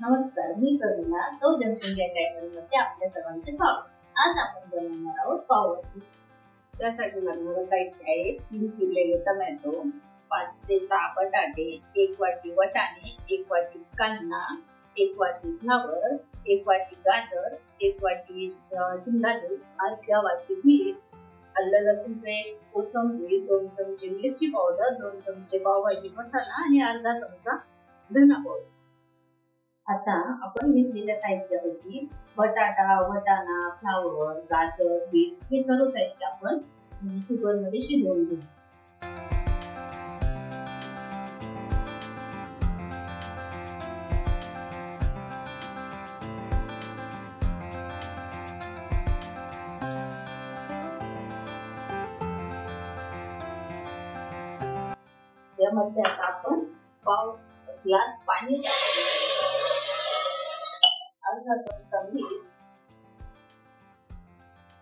नमस्कार, मी प्रवीणा. तो जनसंख्या चॅनलमध्ये आपल्या सर्वांचे स्वागत. आज आपण बनवणार आहोत पावभाजी. त्यासाठी लागणारं साहित्य आहे 3 चिरलेले टोमॅटो, 5 ते 6 बटाटे, 1 वाटी वाटाणे, 1 वाटी कांदा, 1 वाटी फ्लावर, 1 वाटी गाजर, 1 वाटी शिमला मिर्च, अर्ध्या वाटी मीठ, आलं लसूण पेस्ट, कोथिंबीर, 2 चमचे मिरची पावडर, 2 चमचे पावभाजी मसाला आणि अर्धा चमचा धना पावडर. आता आपण घेतलेल्या साहित्यापैकी बटाटा, वाटाणा, फ्लावर, गाजर, बीट हे सर्व साहित्य आपण कुकर मध्ये शिजवून घेऊ. यामध्ये आता आपण पाव ग्लास पाणी, अर्धा चमचा मीठ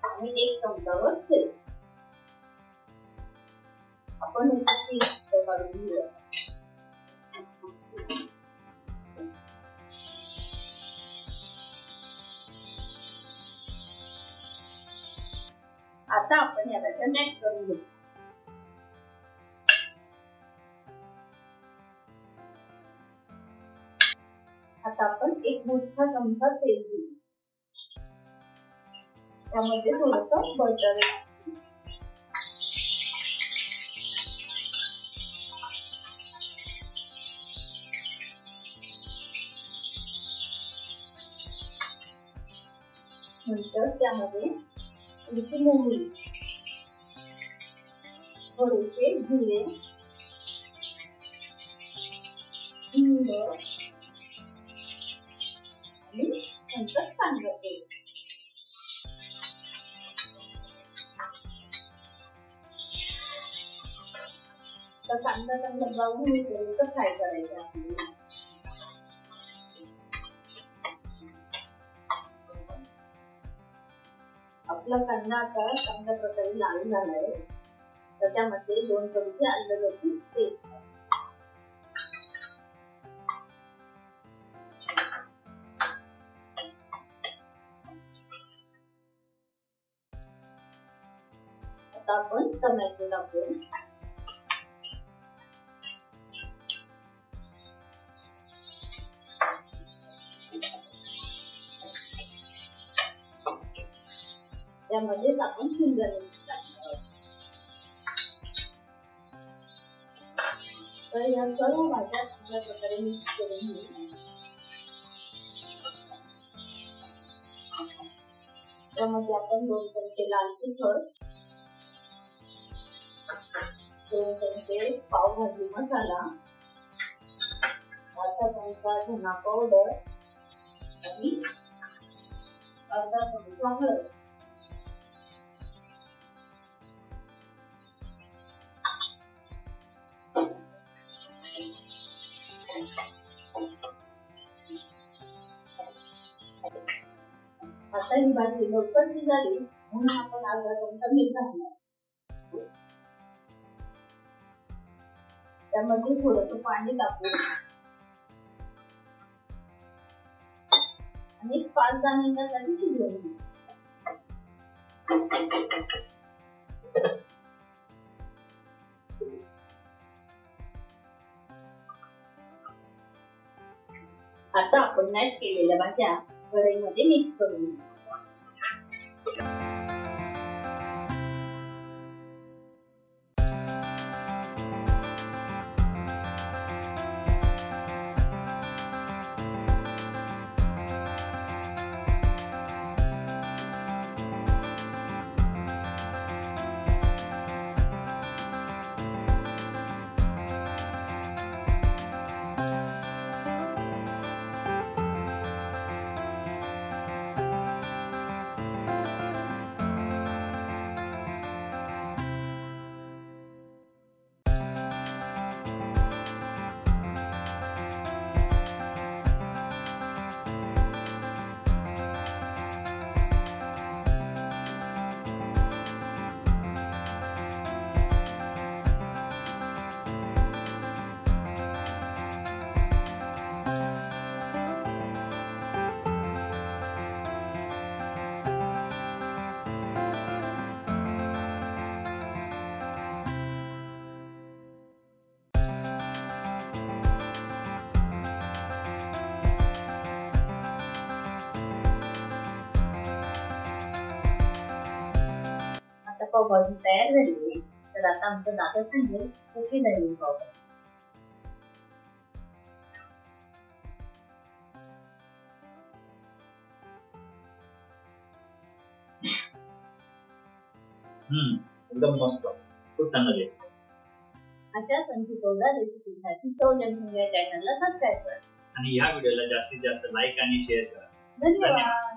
आणि 1 चमचाभर तेल आपण याची काढून घेऊया. आता आपण याला मॅश करून घेऊ. आता आपण 1 मोठा चमचा तेल घेऊ. त्यामध्ये थोडंसं बटर, नंतर त्यामध्ये थोडीशी मोहरी, थोडेसे जिरे, हिंग आणि नंतर कांदा तेल. तर कांदा चांगला ब्राऊन होईपर्यंत फ्राय करायचा आपल्याला. आपला कांदा आता चांगल्या प्रकारे लाल झालाय. तर त्यामध्ये 2 चमचे आलं लसूण पेस्ट, आता आपण टोमॅटो टाकू. त्यामध्ये आपण शिमला मिरची टाकणार आहोत. तर या सर्व भाज्या चांगल्या प्रकारे मिक्स करून घेऊ. त्यामध्ये आपण 2 चमचे लाल तिखट, 2 चमचे पावभाजी मसाला, अर्धा चमचा धना पावडर आणि अर्धा चमचा हळद. आता ही भाजी लवकर शिजावी म्हणून आपण अर्धा चमचा मीठ घालणार. त्यामध्ये थोडंसं पाणी टाकू आणि 5-10 मिनिटांसाठी शिजवून घेऊ. आता आपण मॅश केलेल्या भाज्या कढईमध्ये मिक्स करून घेऊ. पावभाजी तयार झाली आहे. तर आता आमचं दादा सांगेल कशी झाली पावभाजी. एकदम मस्त, खूप चांगलं आहे. अशाच आणखी 14 रेसिपीसाठी चवजण या चॅनलला सबस्क्राईब करा आणि या व्हिडिओला जास्तीत जास्त लाईक आणि शेअर करा. धन्यवाद.